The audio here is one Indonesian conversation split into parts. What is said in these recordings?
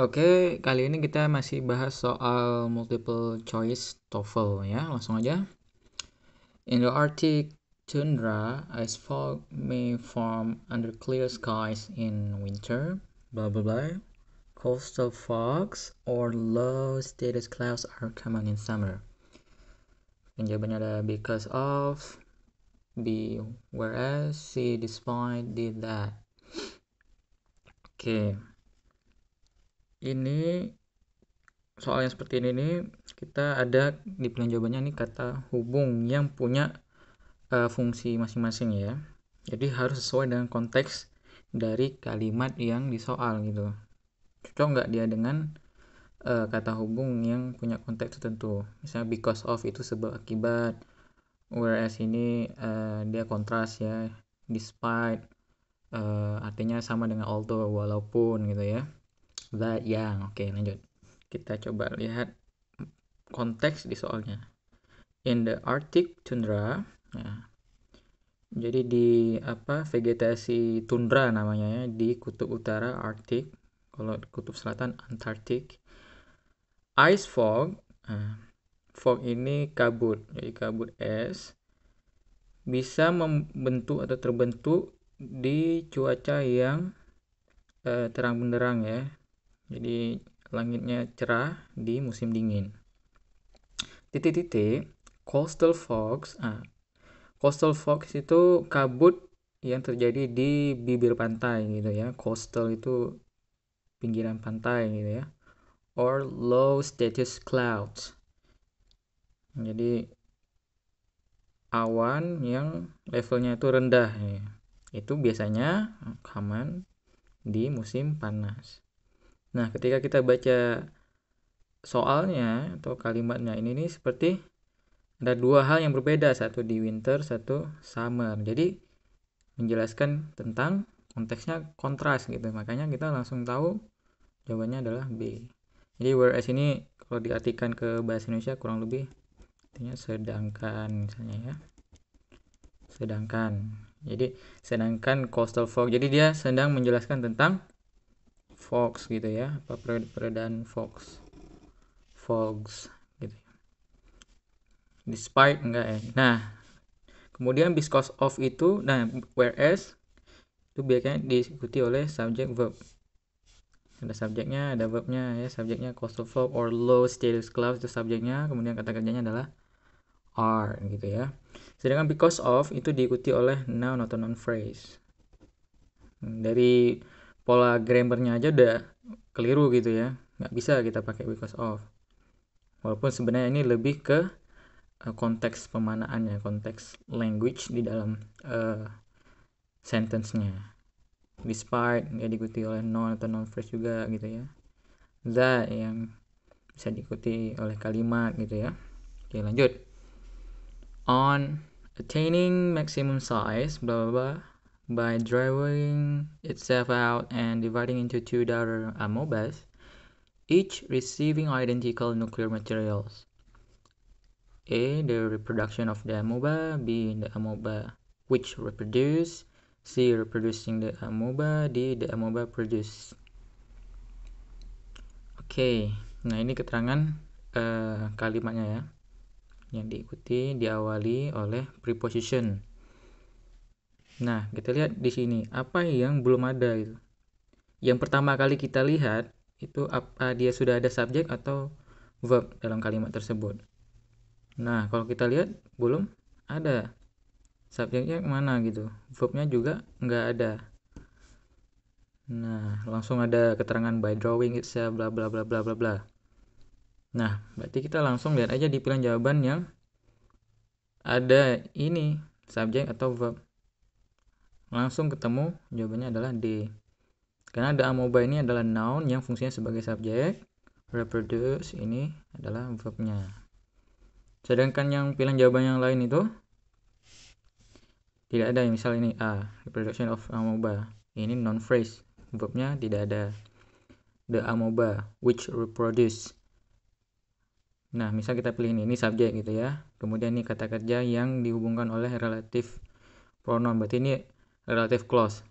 Oke, kali ini kita masih bahas soal multiple choice TOEFL ya. Langsung aja. In the Arctic tundra, ice fog may form under clear skies in winter. Blah blah blah. Coastal fogs or low status clouds are common in summer. Jawabannya ada because of, B, whereas, C, despite, D, that. Oke. Ini soal yang seperti ini nih, kita ada di pilihan jawabannya nih kata hubung yang punya fungsi masing-masing ya. Jadi harus sesuai dengan konteks dari kalimat yang disoal gitu. Cocok nggak dia dengan kata hubung yang punya konteks tertentu. Misalnya because of itu sebab akibat, whereas ini dia kontras ya. Despite artinya sama dengan although, walaupun gitu ya. That yang. Oke, lanjut. Kita coba lihat konteks di soalnya. In the Arctic tundra, nah, jadi di vegetasi tundra namanya ya, di kutub utara Arctic, kalau di kutub selatan Antartik. Ice fog, fog ini kabut, jadi kabut es bisa membentuk atau terbentuk di cuaca yang terang benderang ya. Jadi langitnya cerah di musim dingin. Titik-titik coastal fogs. Coastal fogs itu kabut yang terjadi di bibir pantai gitu ya. Coastal itu pinggiran pantai gitu ya. Or low status clouds. Jadi awan yang levelnya itu rendah ya. Itu biasanya common di musim panas. Nah, ketika kita baca soalnya atau kalimatnya ini nih seperti ada dua hal yang berbeda, satu di winter, satu summer. Jadi menjelaskan tentang konteksnya kontras gitu. Makanya kita langsung tahu jawabannya adalah B. Jadi whereas ini kalau diartikan ke bahasa Indonesia kurang lebih artinya sedangkan misalnya ya. Sedangkan. Jadi sedangkan coastal fog. Jadi dia sedang menjelaskan tentang fogs gitu ya. Apa peredaan fogs. Fogs gitu. Despite enggak ya. Nah, kemudian because of itu, nah whereas itu biasanya diikuti oleh subject verb. Ada subjeknya, ada verbnya ya. Subjeknya coastal fog or low status clouds itu subjeknya, kemudian kata kerjanya adalah are gitu ya. Sedangkan because of itu diikuti oleh noun atau noun phrase. Dari pola grammarnya aja udah keliru gitu ya. Nggak bisa kita pakai because of. Walaupun sebenarnya ini lebih ke konteks pemanaannya, konteks language di dalam sentence-nya. Despite ya diikuti oleh noun atau noun phrase juga gitu ya. That yang bisa diikuti oleh kalimat gitu ya. Oke, lanjut. On attaining maximum size, blah blah blah, by drawing itself out and dividing into two daughter amebas, each receiving identical nuclear materials. A. The reproduction of the amoeba. B. The amoeba which reproduce. C. Reproducing the amoeba. D. The amoeba produce. Oke, nah ini keterangan kalimatnya ya, yang diikuti diawali oleh preposition. Nah, kita lihat di sini apa yang belum ada gitu. Yang pertama kali kita lihat itu apa dia sudah ada subjek atau verb dalam kalimat tersebut. Nah, kalau kita lihat belum ada. Subjeknya mana gitu, verbnya juga nggak ada. Nah, langsung ada keterangan by drawing itself bla bla bla bla bla bla. Nah, berarti kita langsung lihat aja di pilihan jawaban yang ada ini subjek atau verb. Langsung ketemu jawabannya adalah D. Karena the amoeba ini adalah noun yang fungsinya sebagai subjek, reproduce ini adalah verbnya. Sedangkan yang pilihan jawaban yang lain itu tidak ada, misal ini A, reproduction of amoeba. Ini non phrase, verbnya tidak ada. The amoeba which reproduce. Nah, misal kita pilih ini subjek gitu ya. Kemudian ini kata kerja yang dihubungkan oleh relative pronoun. Berarti ini relative clause.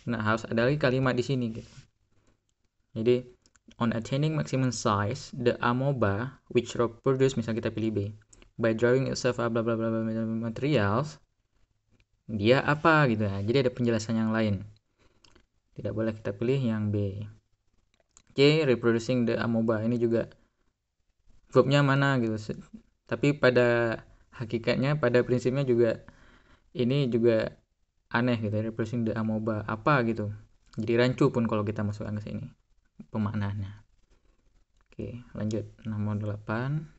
Nah, harus ada lagi kalimat di sini gitu. Jadi on attaining maximum size, the amoeba which reproduce, misal kita pilih B, by drawing itself blah blah blah materials, dia apa gitu ya. Jadi ada penjelasan yang lain. Tidak boleh kita pilih yang B. Oke, reproducing the amoeba ini juga verbnya mana gitu. Tapi pada hakikatnya, pada prinsipnya juga ini juga aneh gitu, reproducing the amoeba apa gitu. Jadi rancu pun kalau kita masukkan ke sini pemaknaannya. Oke, lanjut nomor 8.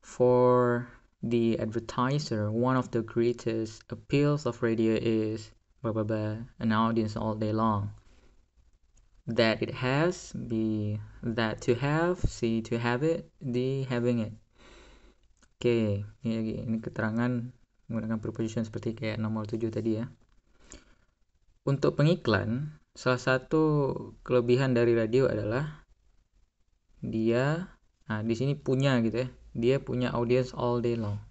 For the advertiser, one of the greatest appeals of radio is blah blah blah, an audience all day long. That it has, B, that to have, C, to have it, D, having it. Oke, ini keterangan menggunakan preposition seperti kayak nomor 7 tadi ya. Untuk pengiklan, salah satu kelebihan dari radio adalah dia, nah di sini punya gitu ya, dia punya audience all day long.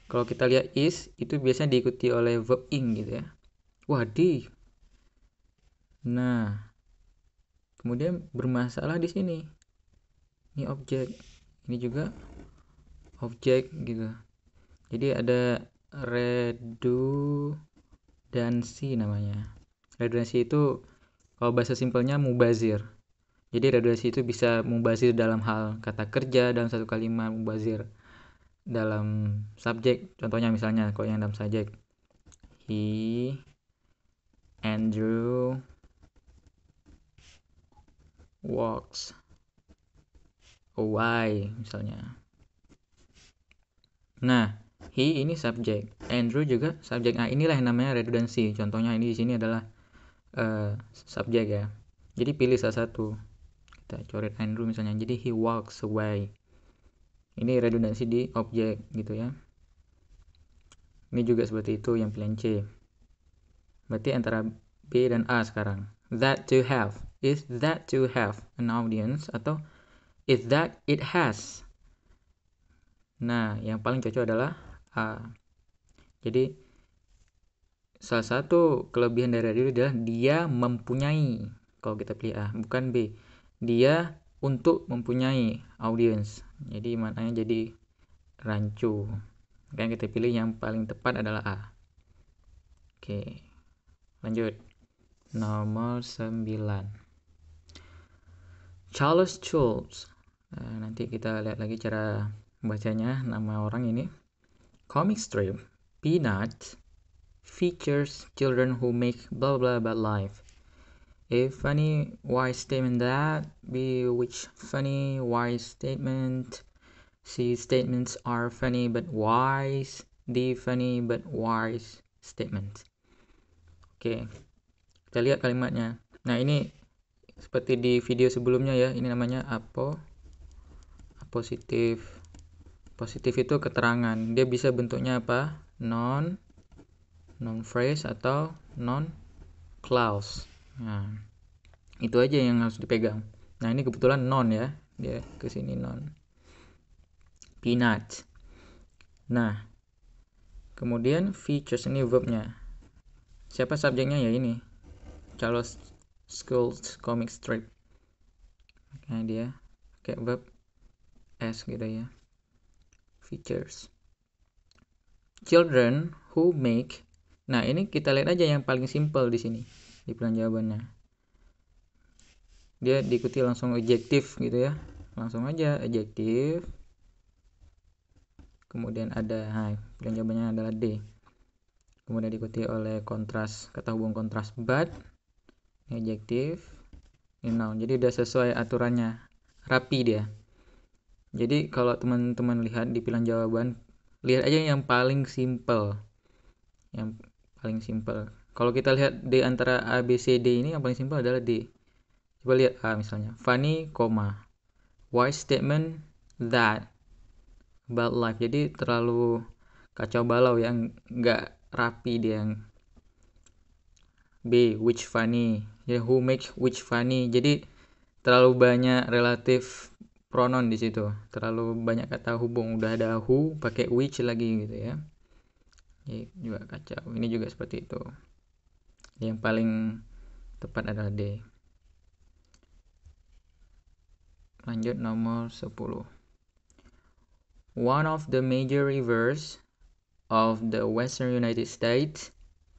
Kalau kita lihat is, itu biasanya diikuti oleh verb ing gitu ya. Wah, di. Nah, kemudian bermasalah di sini. Ini objek, ini juga objek gitu. Jadi ada redundancy namanya. Redundancy itu kalau bahasa simpelnya mubazir. Jadi redundancy itu bisa mubazir dalam hal kata kerja dalam satu kalimat, mubazir dalam subjek. Contohnya misalnya kalau yang dalam subjek, Andrew walks away misalnya. Nah, he ini subjek, Andrew juga subjek. Nah, inilah yang namanya redundancy. Contohnya ini di sini adalah subjek ya. Jadi pilih salah satu. Kita coret Andrew misalnya. Jadi he walks away. Ini redundansi di objek gitu ya. Ini juga seperti itu yang pilihan C. Berarti antara B dan A sekarang. That to have. Is that to have an audience atau is that it has? Nah, yang paling cocok adalah A. Jadi salah satu kelebihan dari radio adalah dia mempunyai. Kalau kita pilih A, bukan B. Dia untuk mempunyai audience. Jadi maknanya jadi rancu. Yang kita pilih yang paling tepat adalah A. Oke. Lanjut. Nomor 9. Charles Schulz. Nah, nanti kita lihat lagi cara bacanya nama orang ini. Comic strip Peanuts features children who make blah blah about life. A funny wise statement that, B, which funny wise statement, C, statements are funny but wise, D, funny but wise statement. Oke, kita lihat kalimatnya. Nah, ini seperti di video sebelumnya ya, ini namanya apositif. Positif itu keterangan. Dia bisa bentuknya apa? Non phrase atau non clause. Nah, itu aja yang harus dipegang. Nah, ini kebetulan non ya. Dia ke sini non. Peanut. Nah, kemudian features ini verbnya. Siapa subjeknya ya ini? Charles Schulz comic strip. Nah, dia kayak verb S gitu ya. Features. Children who make. Nah, ini kita lihat aja yang paling simple di sini di pilihan jawabannya. Dia diikuti langsung adjektif gitu ya. Langsung aja adjektif. Kemudian ada pilihan jawabannya adalah D. Kemudian diikuti oleh kontras, kata hubung kontras but. Ini adjektif. Ini noun. Jadi udah sesuai aturannya. Rapi dia. Jadi kalau teman-teman lihat di pilihan jawaban, lihat aja yang paling simple. Yang paling simple. Kalau kita lihat di antara A, B, C, D ini yang paling simple adalah D. Coba lihat A misalnya. Funny, wise statement that about life. Jadi terlalu kacau balau yang nggak rapi dia. Yang B, which funny. Ya, who make which funny. Jadi terlalu banyak relatif pronoun di situ, terlalu banyak kata hubung. Udah ada who pakai which lagi gitu ya. Jadi juga kacau. Ini juga seperti itu. Yang paling tepat adalah D. Lanjut nomor 10. One of the major rivers of the western United States,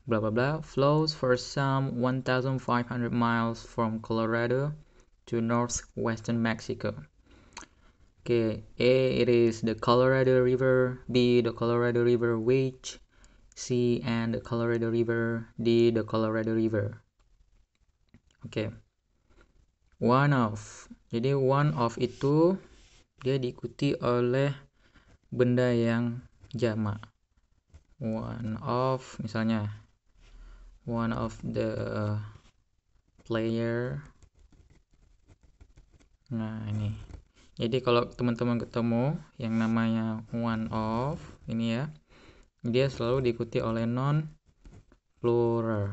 blah blah blah, flows for some 1,500 miles from Colorado to northwestern Mexico. Okay, A, it is the Colorado River. B, the Colorado River which. C, and the Colorado River. D, the Colorado River. Oke. One of. Jadi one of itu dia diikuti oleh benda yang jamak. One of, misalnya one of the player. Nah, ini. Jadi kalau teman-teman ketemu yang namanya one of ini ya, dia selalu diikuti oleh non plural.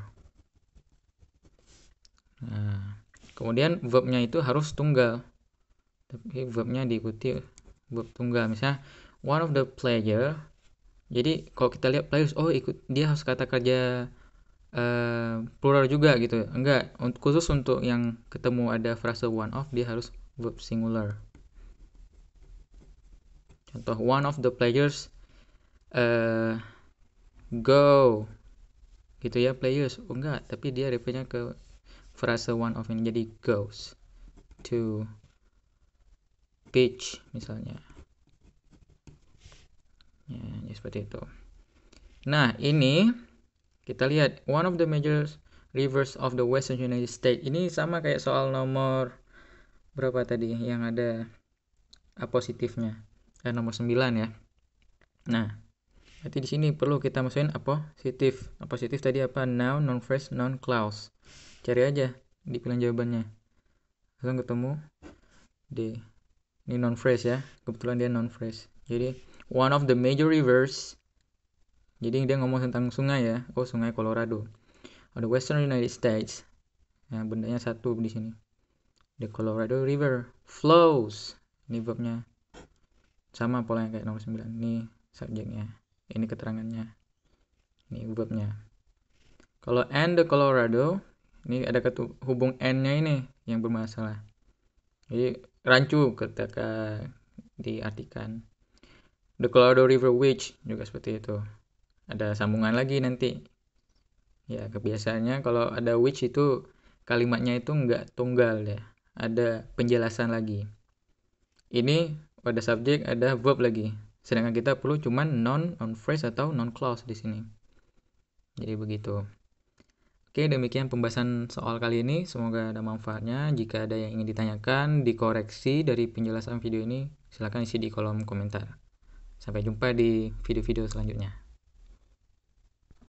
Nah, kemudian verbnya itu harus tunggal. Tapi verbnya diikuti verb tunggal. Misalnya one of the player. Jadi kalau kita lihat players, oh ikut dia harus kata kerja plural juga gitu. Enggak, khusus untuk yang ketemu ada frase one of, dia harus verb singular. Contoh, one of the players go gitu ya, players. Oh enggak, tapi dia refernya ke frase one of ini, jadi goes to beach misalnya ya, seperti itu. Nah, ini kita lihat one of the major rivers of the western United States. Ini sama kayak soal nomor berapa tadi yang ada apositifnya, nomor 9 ya. Nah, berarti di sini perlu kita masukin apositif. Apositif tadi apa? Noun, non phrase, non clause. Cari aja di pilihan jawabannya. Langsung ketemu D. Ini non phrase ya. Kebetulan dia non phrase. Jadi one of the major rivers. Jadi dia ngomong tentang sungai ya. Oh, sungai Colorado. The western United States. Nah, bendanya satu di sini. The Colorado River flows. Ini verbnya. Sama pola yang kayak nomor 9. Ini subjeknya. Ini keterangannya. Ini verbnya. Kalau and the Colorado, ini ada hubung and-nya ini yang bermasalah. Jadi rancu ketika diartikan. The Colorado River which juga seperti itu. Ada sambungan lagi nanti. Ya, kebiasaannya kalau ada which itu kalimatnya itu enggak tunggal ya. Ada penjelasan lagi. Ini ada subjek, ada verb lagi. Sedangkan kita perlu cuman noun, non phrase atau non clause di sini. Jadi begitu. Oke, demikian pembahasan soal kali ini. Semoga ada manfaatnya. Jika ada yang ingin ditanyakan, dikoreksi dari penjelasan video ini, silakan isi di kolom komentar. Sampai jumpa di video-video selanjutnya.